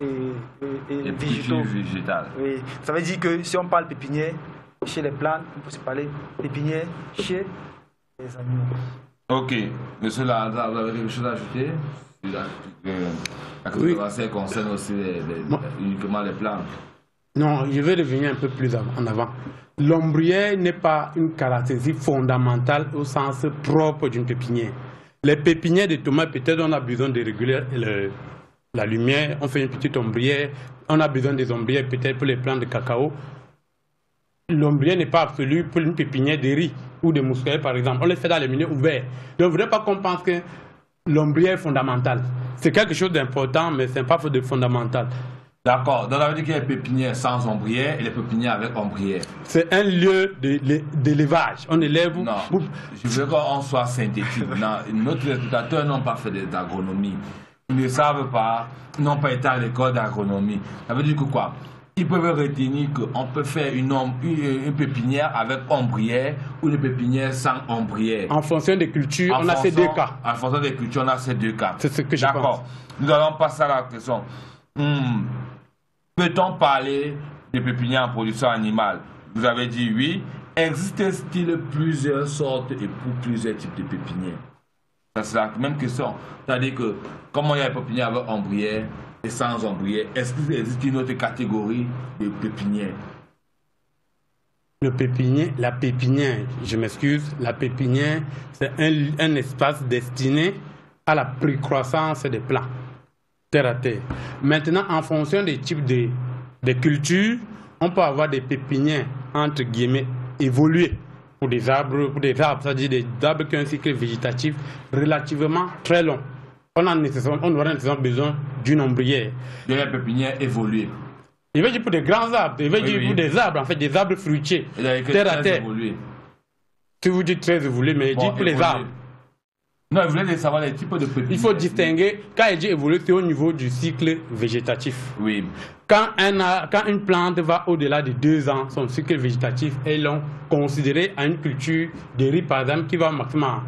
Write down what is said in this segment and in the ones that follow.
et végétaux. Oui. Ça veut dire que si on parle pépinière chez les plantes, on peut se parler pépinière chez les animaux. Ok. Monsieur Lazare, vous avez quelque chose à ajouter? La controverse concerne aussi uniquement les plantes. Non, je vais revenir un peu plus en avant. L'ombrière n'est pas une caractéristique fondamentale au sens propre d'une pépinière. Les pépinières de tomates, peut-être on a besoin de réguler la lumière, on fait une petite ombrière, on a besoin des ombrières peut-être pour les plantes de cacao. L'ombrière n'est pas absolue pour une pépinière de riz ou de mousquetaires par exemple. On les fait dans les milieux ouverts. Donc il ne faudrait pas qu'on pense que l'ombrière est fondamentale. C'est quelque chose d'important, mais ce n'est pas fondamental. D'accord, donc ça veut dire qu'il y a des pépinières sans ombrière et des pépinières avec ombrière. C'est un lieu d'élevage. On élève. Non, je veux qu'on soit synthétique. Nos téléspectateurs n'ont pas fait d'agronomie. Ils ne savent pas, ils n'ont pas été à l'école d'agronomie. Ça veut dire que quoi? Ils peuvent retenir qu'on peut faire une pépinière avec ombrière ou une pépinière sans ombrière. En fonction des cultures, on a ces deux cas. En fonction des cultures, on a ces deux cas. C'est ce que je pense. D'accord. Nous allons passer à la question. Peut-on parler de pépinière en production animale? Vous avez dit oui. Existe-t-il plusieurs sortes et pour plusieurs types de pépinières? C'est la même question. C'est-à-dire que, comment il y a des pépinières avec ombrière et sans ombrière, est-ce qu'il existe une autre catégorie de pépinières? La pépinière, je m'excuse, la pépinière, c'est un espace destiné à la précroissance des plants, terre à terre. Maintenant, en fonction des types de cultures, on peut avoir des pépinières, entre guillemets, évoluées pour des arbres, c'est-à-dire des arbres qui ont un cycle végétatif relativement très long. On aura nécessairement besoin d'une ombrière. De la pépinière évoluée. Il veut dire pour des grands arbres, il veut dire pour des arbres, en fait, des arbres fruitiers, terre à terre. Si vous dites très évolué, mais il dit pour les arbres. Non, il voulait savoir les types de pépinières. Il faut distinguer, quand il dit évolué, c'est au niveau du cycle végétatif. Oui. Quand une plante va au-delà de 2 ans, son cycle végétatif est long, considéré à une culture de riz, par exemple, qui va maximum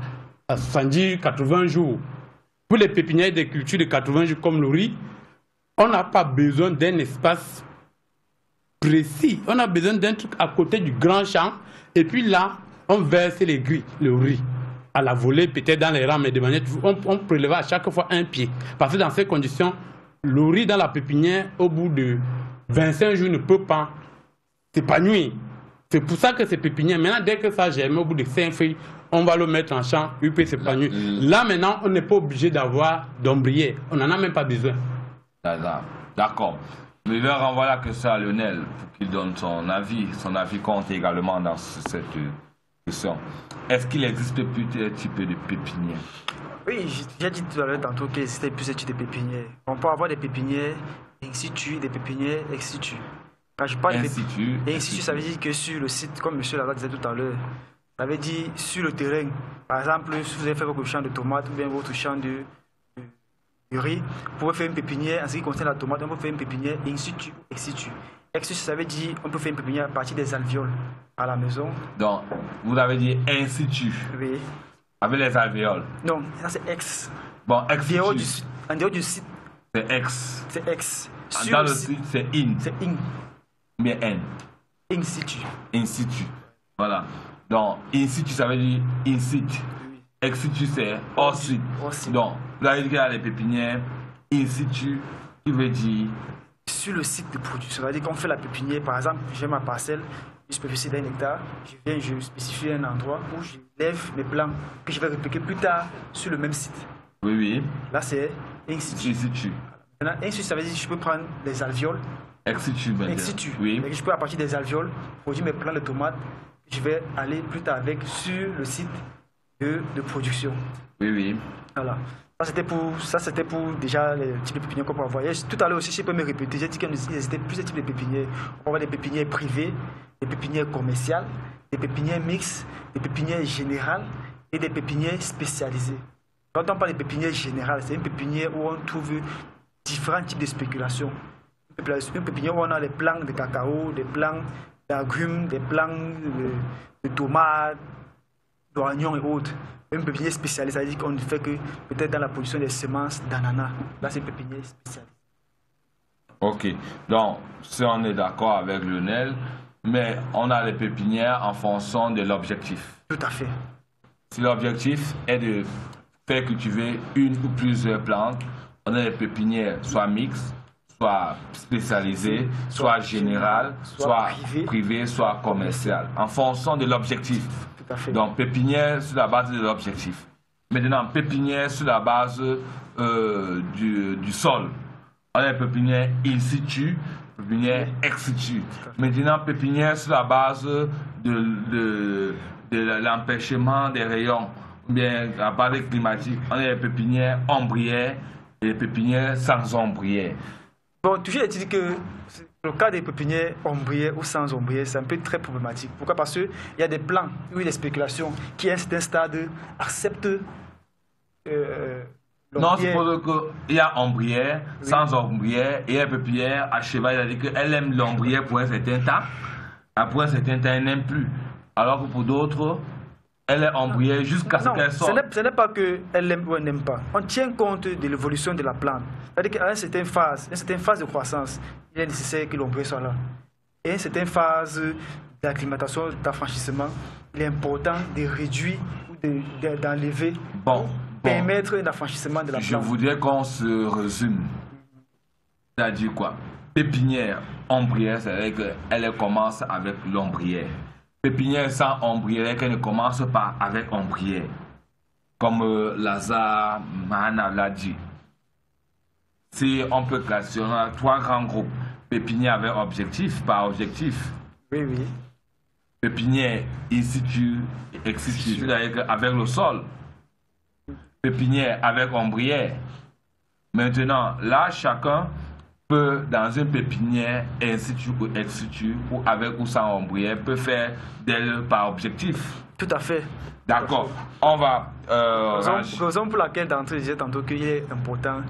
à 70-80 jours. Pour les pépinières de cultures de 80 jours comme le riz, on n'a pas besoin d'un espace précis. On a besoin d'un truc à côté du grand champ. Et puis là, on verse le riz à la volée, peut-être dans les rangs, mais de manière... On prélève à chaque fois un pied. Parce que dans ces conditions, le riz dans la pépinière, au bout de 25 jours, ne peut pas s'épanouir. C'est pour ça que ces pépinières, maintenant, dès que ça germe, au bout de 5 feuilles, on va le mettre en champ, il peut s'épanouir. Là, maintenant, on n'est pas obligé d'avoir d'ombrière. On n'en a même pas besoin. D'accord. Je vais renvoyer la question à Lionel pour qu'il donne son avis. Son avis compte également dans cette question. Est-ce qu'il existe plusieurs types de pépinières? Oui, j'ai dit tout à l'heure tantôt qu'il existait plusieurs types de pépinières. On peut avoir des pépinières in situ, des pépinières ex situ. Quand je parle in situ, ça veut dire que sur le site, comme M. Lazare disait tout à l'heure, ça veut dire sur le terrain. Par exemple, si vous avez fait votre champ de tomates ou bien votre champ de riz, vous pouvez faire une pépinière en ce qui concerne la tomate, on peut faire une pépinière in situ ou ex situ. Ex situ, ça veut dire on peut faire une pépinière à partir des alvéoles à la maison. Donc, vous avez dit in situ. Oui. Avec les alvéoles. Non, ça c'est ex. Bon, ex situ. En dehors du site. C'est ex. C'est ex. Dans le site, c'est in. C'est in. Mais n. In situ. In situ. Voilà. Donc, in situ, ça veut dire in situ. Oui. Ex situ, c'est hors site. Donc, là, il y a les pépinières in situ, qui veut dire sur le site de production. Ça veut dire qu'on fait la pépinière, par exemple, j'ai ma parcelle, une superficie d'1 hectare, je spécifie un endroit où je lève mes plants que je vais répliquer plus tard sur le même site. Oui, oui. Là, c'est in situ. In situ. Maintenant, in situ, ça veut dire que je peux prendre des alvéoles. Ex situ, bien. Ex situ. Oui. Et je peux, à partir des alvéoles, produire mes plants de tomates. Je vais aller plus tard avec sur le site de production. Oui, oui. Voilà. Ça, c'était pour déjà les types de pépinières qu'on peut avoir. Tout à l'heure aussi, je peux me répéter, j'ai dit qu'il existait plusieurs types de pépinières. On peut avoir des pépinières privées, des pépinières commerciales, des pépinières mixtes, des pépinières générales et des pépinières spécialisées. Quand on parle de pépinières générales, c'est une pépinière où on trouve différents types de spéculations. Une pépinière où on a des plants de cacao, des plants d'agrumes, des plants de tomates, d'oignons et autres. Une pépinière spécialisée, ça veut dire qu'on ne fait que peut-être dans la production des semences d'ananas. Là, c'est une pépinière spécialisée. Ok, donc si on est d'accord avec Lionel, mais on a les pépinières en fonction de l'objectif. Tout à fait. Si l'objectif est de faire cultiver une ou plusieurs plantes, on a les pépinières soit mixtes, soit spécialisées, soit générales, soit privées, soit commerciales, en fonction de l'objectif. Tout à fait. Donc pépinière sur la base de l'objectif. Maintenant, pépinière sur la base du sol. On a les pépinières in situ, pépinière ex situ. Maintenant, pépinière sur la base de l'empêchement des rayons, ou bien à base climatique. On a les pépinières ombrières et les pépinières sans ombrières. Bon, toujours est-il que le cas des pépinières ombrières ou sans ombrières, c'est un peu très problématique. Pourquoi? Parce qu'il y a des plans, oui, des spéculations qui, à un certain stade, acceptent non, c'est pour qu'il y a ombrière, oui, sans ombrière, et un pépinière à cheval, c'est-à-dire qu'elle aime l'ombrière pour un certain temps, après un certain temps, elle n'aime plus. Alors que pour d'autres, elle est ombrière jusqu'à ce qu'elle sorte. Ce n'est pas qu'elle aime ou elle n'aime pas. On tient compte de l'évolution de la plante. C'est-à-dire qu'à une certaine phase de croissance, il est nécessaire que l'ombrière soit là. Et à une certaine phase d'acclimatation, d'affranchissement, il est important de réduire ou d'enlever. Bon. Permettre un affranchissement de la plante. Je voudrais qu'on se résume. C'est-à-dire quoi? Pépinière, ombrière, c'est-à-dire qu'elle commence avec l'ombrière. Pépinière sans ombrière, qu'elle ne commence pas avec ombrière. Comme Lazare Mahana l'a dit. Si on peut classer, on a 3 grands groupes. Pépinière avec objectif, par objectif. Oui, oui. Pépinière in situ, ex situ, c'est-à-dire avec le sol. Pépinière avec ombrière. Maintenant, là, chacun peut, dans une pépinière in situ ou ex situ, ou avec ou sans ombrière, peut faire d'elle par objectif. Tout à fait. D'accord. On va... raison pour laquelle, d'entrée, je disais tantôt qu'il est important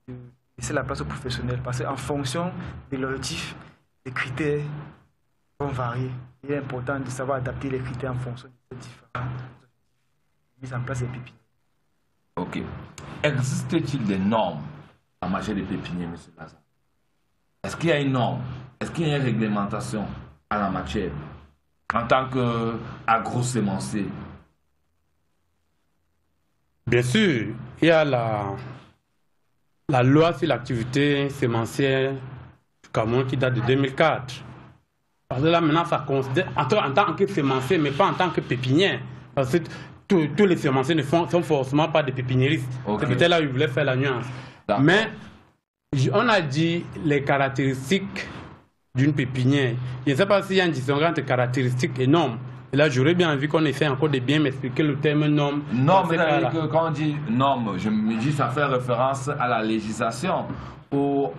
de laisser la place aux professionnels, parce qu'en fonction de l'objectif, les critères vont varier. Il est important de savoir adapter les critères en fonction des différents mises en place des pépinières. Ok. Existe-t-il des normes en matière de pépinière, M. Lazare? Est-ce qu'il y a une norme? Est-ce qu'il y a une réglementation à la matière en tant qu'agro-sémencier? Bien sûr, il y a la loi sur l'activité sémencière du Cameroun qui date de 2004. Parce que là, maintenant, ça considère en tant que sémencier, mais pas en tant que pépinière. Parce que tous les sémenciers ne sont forcément pas des pépiniéristes. Okay. C'est peut-être là où ils voulaient faire la nuance. Mais on a dit les caractéristiques d'une pépinière. Je ne sais pas s'il y a une distinction entre caractéristiques et normes. Et là, j'aurais bien envie qu'on essaie encore de bien m'expliquer le terme norme. Norme, c'est-à-dire que quand on dit norme, je me dis ça fait référence à la législation ou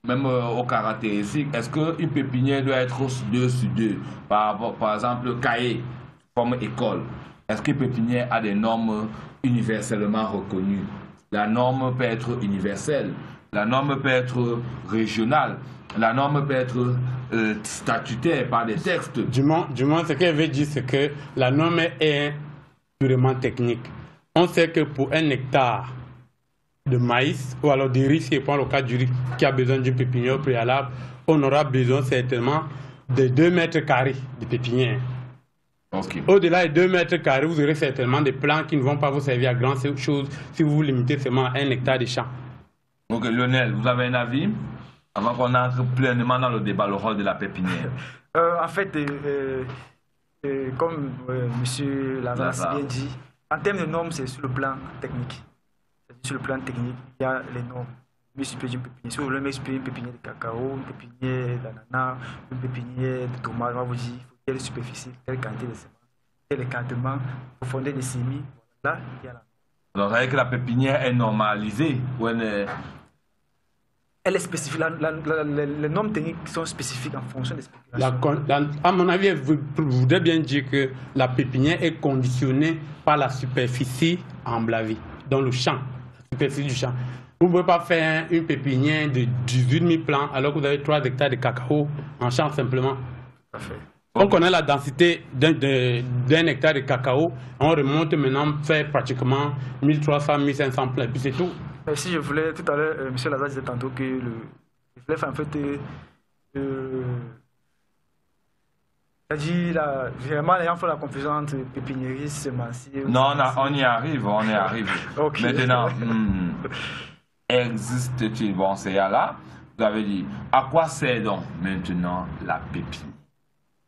même aux caractéristiques. Est-ce qu'une pépinière doit être 2 sur 2? Par exemple, cahier comme école. Est-ce que pépinière a des normes universellement reconnues? La norme peut être universelle, la norme peut être régionale, la norme peut être statutaire par des textes. Du moins, ce qu'elle veut dire, c'est que la norme est purement technique. On sait que pour 1 hectare de maïs, ou alors de riz, si on prend le cas du riz qui a besoin d'une pépinière préalable, on aura besoin certainement de 2 mètres carrés de pépinière. Okay. Au-delà de 2 mètres carrés, vous aurez certainement des plants qui ne vont pas vous servir à grand chose si vous vous limitez seulement à 1 hectare de champ. Ok, Lionel, vous avez un avis avant qu'on entre pleinement dans le débat, le rôle de la pépinière? En fait, comme M. Lazare a bien dit, en termes de normes, c'est sur le plan technique. Sur le plan technique, il y a les normes. Si vous voulez m'expliquer une pépinière de cacao, une pépinière d'ananas, une pépinière de tomates, on va vous dire quelle superficie, quelle quantité de semences, quel écartement, profondeur des semis. Là, il y a la. Donc, avec la pépinière est normalisée ou elle est spécifique. Les normes techniques sont spécifiques en fonction des spéculations. À mon avis, vous voudrez bien dire que la pépinière est conditionnée par la superficie emblavie, dans le champ, la superficie du champ. Vous ne pouvez pas faire une pépinière de 18 000 plants alors que vous avez 3 hectares de cacao en champ simplement. Tout à fait. On connaît la densité d'un hectare de cacao. On remonte maintenant faire pratiquement 1300, 1500 plants. Et puis c'est tout. Si je voulais, tout à l'heure, M. Lazare disait tantôt que Je voulais faire en fait c'est-à-dire, vraiment, les gens font la confusion entre pépiniérie, semencier. Non, on y arrive, on y arrive. Ok. Maintenant, existe-t-il, bon, c'est là, vous avez dit, à quoi sert donc maintenant la pépinière?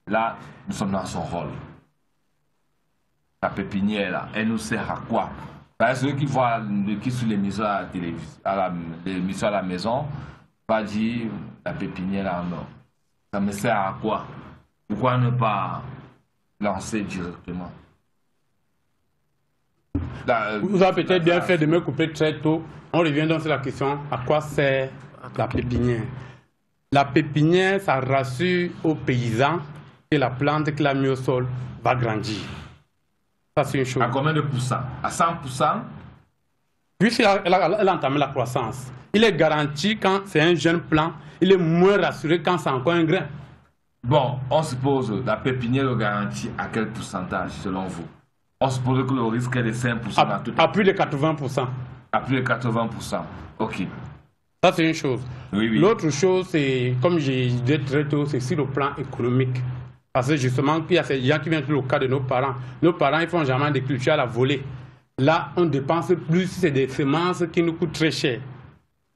Là, nous sommes dans son rôle. La pépinière, là, elle nous sert à quoi? Parce que ceux qui voient, qui sur l'émission à la télévision, l'émission à la maison, va dire, la pépinière, là, non. Ça me sert à quoi? Pourquoi ne pas lancer directement? Vous avez peut-être bien fait de me couper très tôt. On revient donc sur la question, à quoi sert la pépinière? La pépinière, ça rassure aux paysans que la plante qu'il a mis au sol va grandir. Ça, c'est une chose. À combien de pourcents? À 100%? Puisqu'elle a entamé la croissance, il est garanti quand c'est un jeune plant, il est moins rassuré quand c'est encore un grain. Bon, on suppose la pépinière le garantit à quel pourcentage selon vous? On suppose que le risque est de 5% dans tout. À plus de 80%. À plus de 80%. Ok. Ça, c'est une chose. Oui, oui. L'autre chose, c'est, comme j'ai dit très tôt, c'est sur le plan économique. Parce que justement, il y a ces gens qui viennent sur le cas de nos parents. Nos parents, ils font jamais des cultures à la volée. Là, on dépense plus, c'est des semences qui nous coûtent très cher.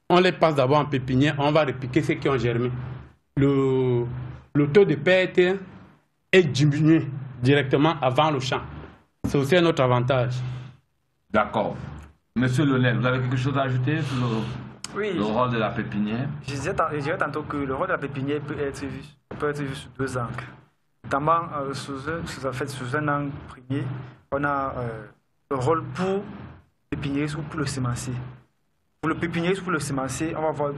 On les passe d'abord en pépinière, on va répliquer ceux qui ont germé. Le taux de perte est diminué directement avant le champ. C'est aussi un autre avantage. D'accord. Monsieur Lionel, vous avez quelque chose à ajouter sur Oui, le rôle de la pépinière? je dirais tantôt que le rôle de la pépinière peut être vu sous deux angles. Notamment sous un angle premier, on a le rôle pour le pépinier ou pour le semencier. Pour le pépinier ou pour le semencier, on va voir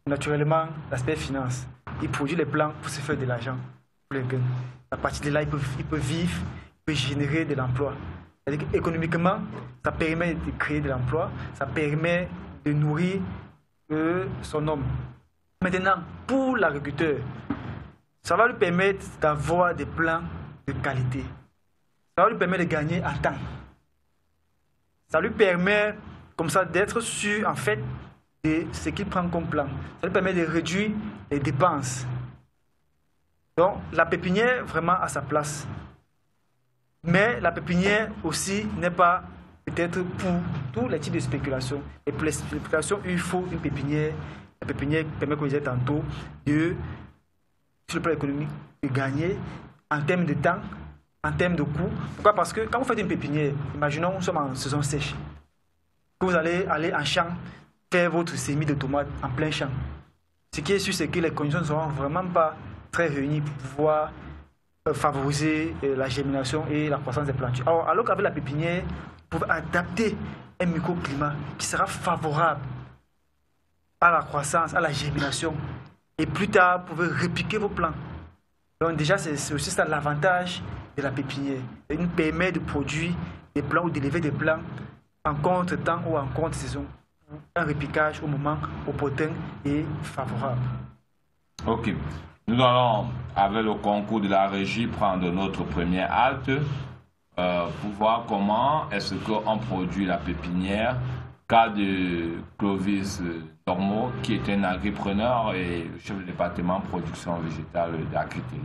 naturellement l'aspect finance. Il produit les plants pour se faire de l'argent, pour les gains. À partir de là, il peut vivre, il peut générer de l'emploi. C'est-à-dire qu'économiquement, ça permet de créer de l'emploi, ça permet de nourrir son homme. Maintenant, pour l'agriculteur, ça va lui permettre d'avoir des plants de qualité. Ça va lui permettre de gagner en temps. Ça lui permet, comme ça, d'être sûr, en fait, de ce qu'il prend comme plan. Ça lui permet de réduire les dépenses. Donc, la pépinière, vraiment, a sa place. Mais la pépinière aussi n'est pas peut-être pour tous les types de spéculation. Et pour les spéculations, il faut une pépinière. La pépinière permet, comme je disais tantôt, sur le plan économique, de gagner en termes de temps, en termes de coûts. Pourquoi? Parce que quand vous faites une pépinière, imaginons nous sommes en saison sèche, que vous allez aller en champ faire votre semis de tomates en plein champ. Ce qui est sûr, c'est que les conditions ne seront vraiment pas très réunies pour pouvoir favoriser la germination et la croissance des plantures. Alors qu'avec la pépinière, vous pouvez adapter un microclimat qui sera favorable à la croissance, à la germination. Et plus tard, vous pouvez répliquer vos plants. Donc déjà, c'est aussi ça l'avantage de la pépinière. Elle nous permet de produire des plants ou d'élever des plants en contre-temps ou en contre-saison. Un répliquage au moment opportun et favorable. Ok. Nous allons, avec le concours de la régie, prendre notre première halte pour voir comment est-ce qu'on produit la pépinière. Cas de Clovis Dormo, qui est un agripreneur et chef de département production végétale d'Agritélé.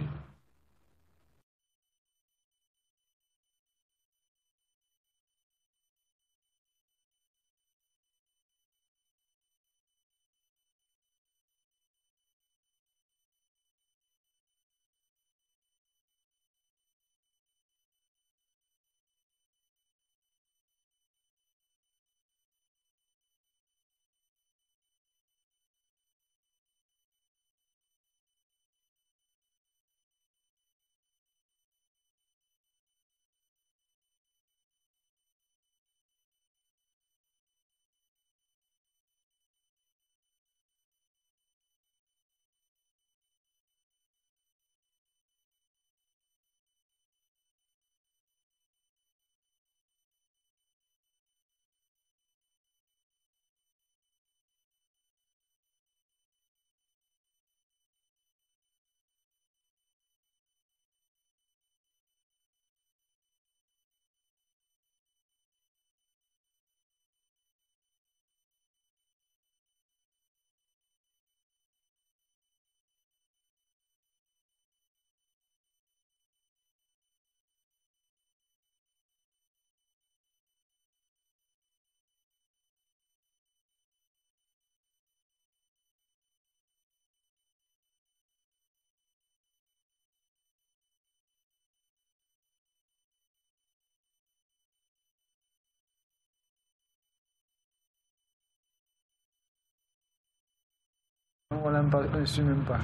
Non, on ne suit même pas.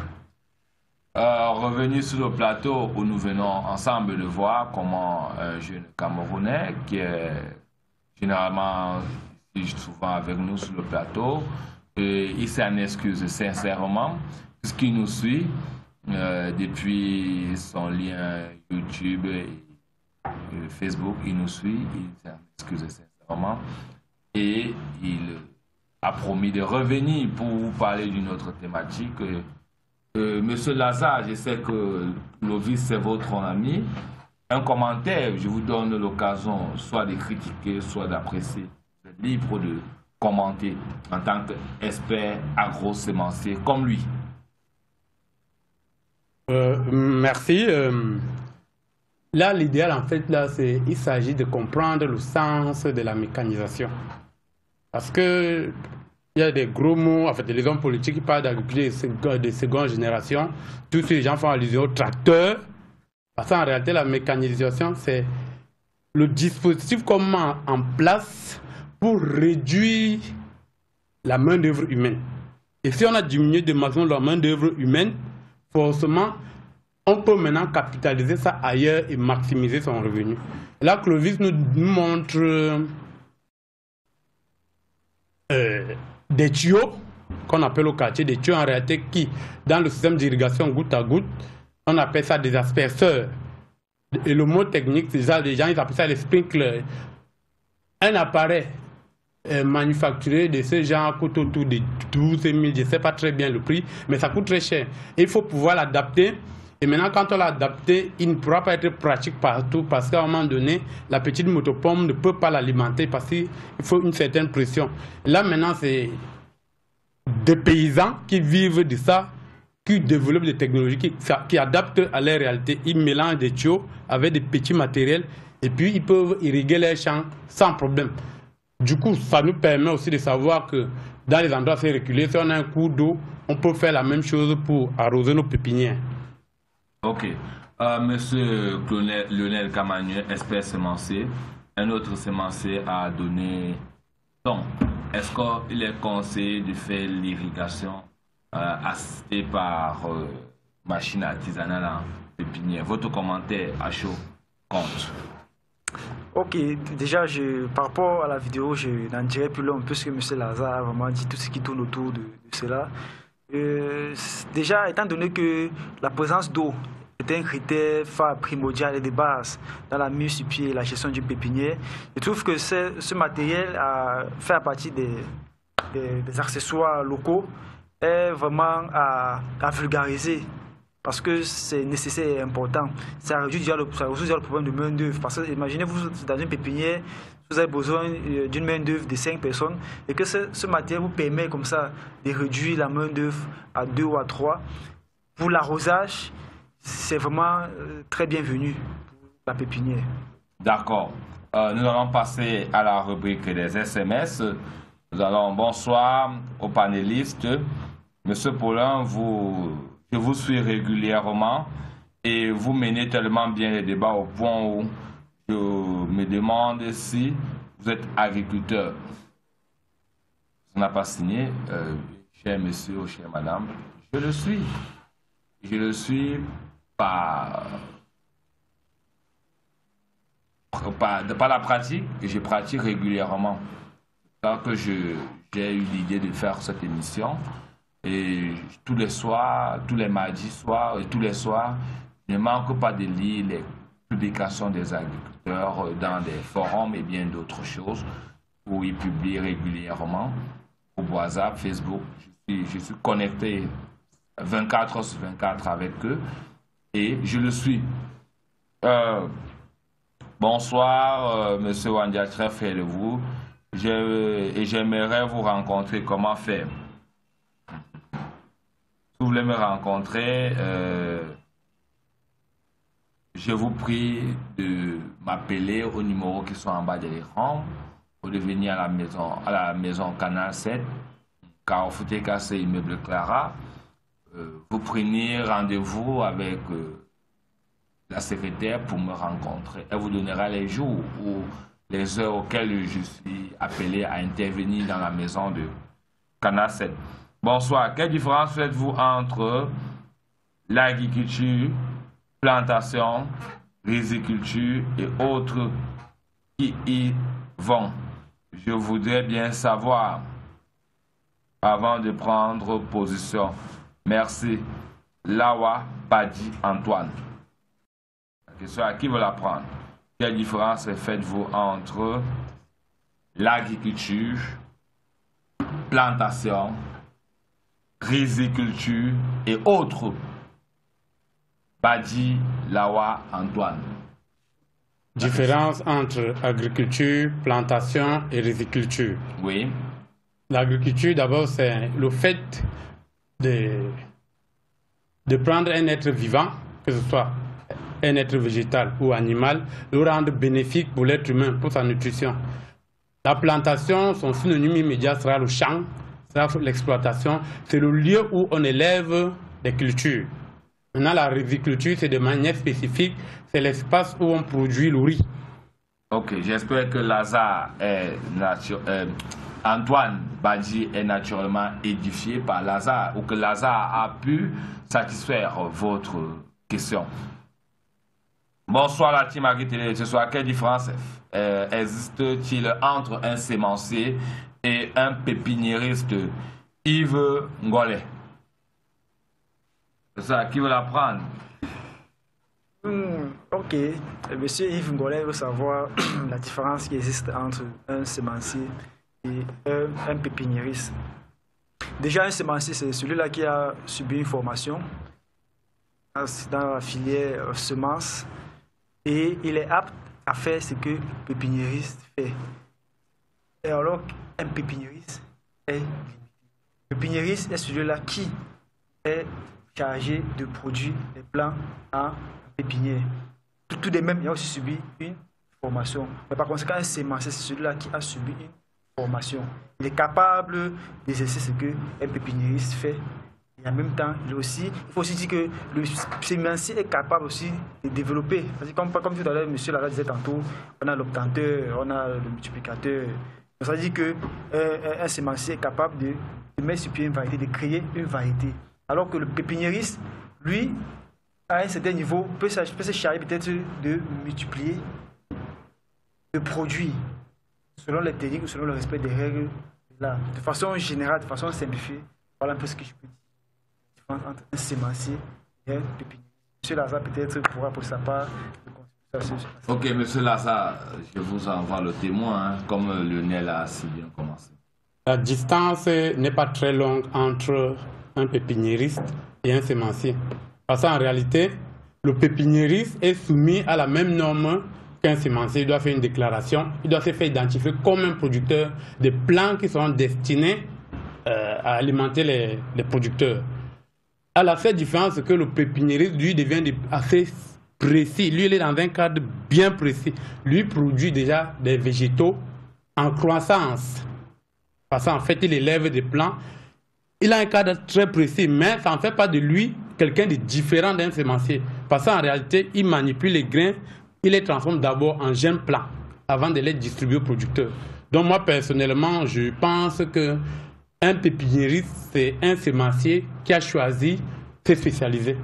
Revenu sur le plateau où nous venons ensemble de voir comment un jeune Camerounais qui est généralement souvent avec nous sur le plateau, il s'en excuse sincèrement puisqu'il nous suit depuis son lien YouTube et Facebook, il nous suit, il s'en excuse sincèrement et il a promis de revenir pour vous parler d'une autre thématique. Monsieur Lazare, je sais que Clovis c'est votre ami. Un commentaire, je vous donne l'occasion soit de critiquer, soit d'apprécier. Vous êtes libre de commenter en tant qu'expert agro-sémencier comme lui. Merci. Là, l'idéal, en fait, là, c'est il s'agit de comprendre le sens de la mécanisation. Parce que il y a des gros mots, en fait, les hommes politiques qui parlent d'agriculture de seconde génération. Tous ces gens font allusion au tracteur. Parce qu'en réalité, la mécanisation, c'est le dispositif qu'on met en place pour réduire la main-d'œuvre humaine. Et si on a diminué de maximum la main-d'œuvre humaine, forcément, on peut maintenant capitaliser ça ailleurs et maximiser son revenu. Là, Clovis nous montre des tuyaux qu'on appelle au quartier, des tuyaux en réalité qui, dans le système d'irrigation goutte à goutte, on appelle ça des asperseurs. Et le mot technique, c'est ça, les gens ils appellent ça les sprinklers. Un appareil manufacturé de ce genre coûte autour de 12 000, je ne sais pas très bien le prix, mais ça coûte très cher. Et il faut pouvoir l'adapter. Et maintenant, quand on l'a adapté, il ne pourra pas être pratique partout parce qu'à un moment donné, la petite motopompe ne peut pas l'alimenter parce qu'il faut une certaine pression. Là, maintenant, c'est des paysans qui vivent de ça, qui développent des technologies, qui adaptent à leur réalité. Ils mélangent des tuyaux avec des petits matériels et puis ils peuvent irriguer leurs champs sans problème. Du coup, ça nous permet aussi de savoir que dans les endroits assez reculés, si on a un cours d'eau, on peut faire la même chose pour arroser nos pépinières. Ok. Monsieur Lionel Camanuel, expert sémencier, un autre sémencier a donné... Donc, est-ce qu'il est conseillé de faire l'irrigation assistée par machine artisanale en pépinière? Votre commentaire à chaud compte. Ok, déjà, par rapport à la vidéo, je n'en dirai plus long puisque M. Lazare a vraiment dit tout ce qui tourne autour de cela. Déjà, étant donné que la présence d'eau est un critère primordial et de base dans la mise sur pied et la gestion du pépinière, je trouve que ce matériel fait partie des accessoires locaux est vraiment à vulgariser parce que c'est nécessaire et important. Ça résout déjà le problème de main-d'œuvre. Parce que imaginez-vous dans une pépinière, vous avez besoin d'une main-d'œuvre de 5 personnes et que ce matériel vous permet comme ça de réduire la main-d'œuvre à 2 ou à 3. Pour l'arrosage, c'est vraiment très bienvenu pour la pépinière. D'accord. Nous allons passer à la rubrique des SMS. Nous allons bonsoir aux panélistes. Monsieur Paulin, je vous suis régulièrement et vous menez tellement bien les débats au point où je me demande si vous êtes agriculteur. Ça n'a pas signé, cher monsieur ou chère madame. Je le suis. Je le suis par la pratique et je pratique régulièrement. Donc j'ai eu l'idée de faire cette émission. Et tous les soirs, tous les mardis soirs et tous les soirs, je ne manque pas de lire les publications des agriculteurs dans des forums et bien d'autres choses où ils publient régulièrement au WhatsApp, Facebook. Je suis connecté 24h/24 avec eux et je le suis. Bonsoir, monsieur Wandia, très fier de vous. Et j'aimerais vous rencontrer. Comment faire? Si vous voulez me rencontrer, je vous prie de m'appeler aux numéros qui sont en bas de l'écran ou de venir à la maison Canal 7, Carrefour TKC Immeuble Clara. Vous prenez rendez-vous avec la secrétaire pour me rencontrer. Elle vous donnera les jours ou les heures auxquelles je suis appelé à intervenir dans la maison de Canal 7. Bonsoir. Quelle différence faites-vous entre l'agriculture, plantation, riziculture et autres qui y vont? Je voudrais bien savoir avant de prendre position. Merci. Lawa Badi Antoine. La question à qui veut la prendre? Quelle différence faites-vous entre l'agriculture, plantation, riziculture et autres? Badi Lawa Antoine. Différence entre agriculture, plantation et riziculture. Oui. L'agriculture, d'abord, c'est le fait de prendre un être vivant, que ce soit un être végétal ou animal, le rendre bénéfique pour l'être humain, pour sa nutrition. La plantation, son synonyme immédiat sera le champ, sera l'exploitation. C'est le lieu où on élève des cultures. Maintenant, la riziculture, c'est de manière spécifique, c'est l'espace où on produit le riz. Ok, j'espère que Antoine Badi est naturellement édifié par Lazare, ou que Lazare a pu satisfaire votre question. Bonsoir la team Agri-Télé. Ce soir, quelle différence existe-t-il entre un sémencier et un pépiniériste? Yves Ngolet. C'est ça, qui veut la prendre? Ok. Monsieur Yves Ngolet veut savoir la différence qui existe entre un sémencier et un pépiniériste. Déjà, un sémencier, c'est celui-là qui a subi une formation dans la filière semences et il est apte à faire ce que le pépiniériste fait. Et alors qu'un pépiniériste est limité. Le pépiniériste est celui-là qui est chargé de produire les plants en pépinière. Tout de même, il a aussi subi une formation. Mais par conséquent, un sémencier, c'est celui-là qui a subi une formation. Il est capable d'exercer ce qu'un pépiniériste fait. Et en même temps, il faut aussi dire que le sémencier est capable aussi de développer. Comme tout à l'heure, M. Lara disait tantôt, on a l'obtenteur, on a le multiplicateur. Ça veut dire qu'un sémencier est capable de mettre sur pied une variété, de créer une variété. Alors que le pépiniériste, lui, à un certain niveau, peut se charger peut-être de multiplier, de produire, selon les techniques ou selon le respect des règles. Là, de façon générale, de façon simplifiée, voilà un peu ce que je peux dire. Entre un sémencier et un pépinier. M. Lazare peut-être pourra pour sa part. Ok, M. Lazare, je vous envoie le témoin, comme Lionel a si bien commencé. La distance n'est pas très longue entre un pépiniériste et un sémencier. Parce qu'en réalité, le pépiniériste est soumis à la même norme qu'un sémencier. Il doit faire une déclaration, il doit se faire identifier comme un producteur des plants qui seront destinés à alimenter les producteurs. À la seule différence, c'est que le pépiniériste, lui, devient assez précis. Lui, il est dans un cadre bien précis. Lui produit déjà des végétaux en croissance. Parce qu'en fait, il élève des plants. Il a un cadre très précis, mais ça ne fait pas de lui quelqu'un de différent d'un sémencier. Parce qu'en réalité, il manipule les grains, il les transforme d'abord en jeunes plants avant de les distribuer aux producteurs. Donc moi, personnellement, je pense que un pépiniériste, c'est un sémencier qui a choisi de se spécialiser.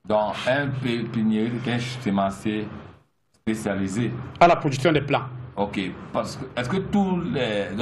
Donc, un pépiniériste, un sémencier spécialisé à la production des plants. Ok, parce que est-ce que tous les...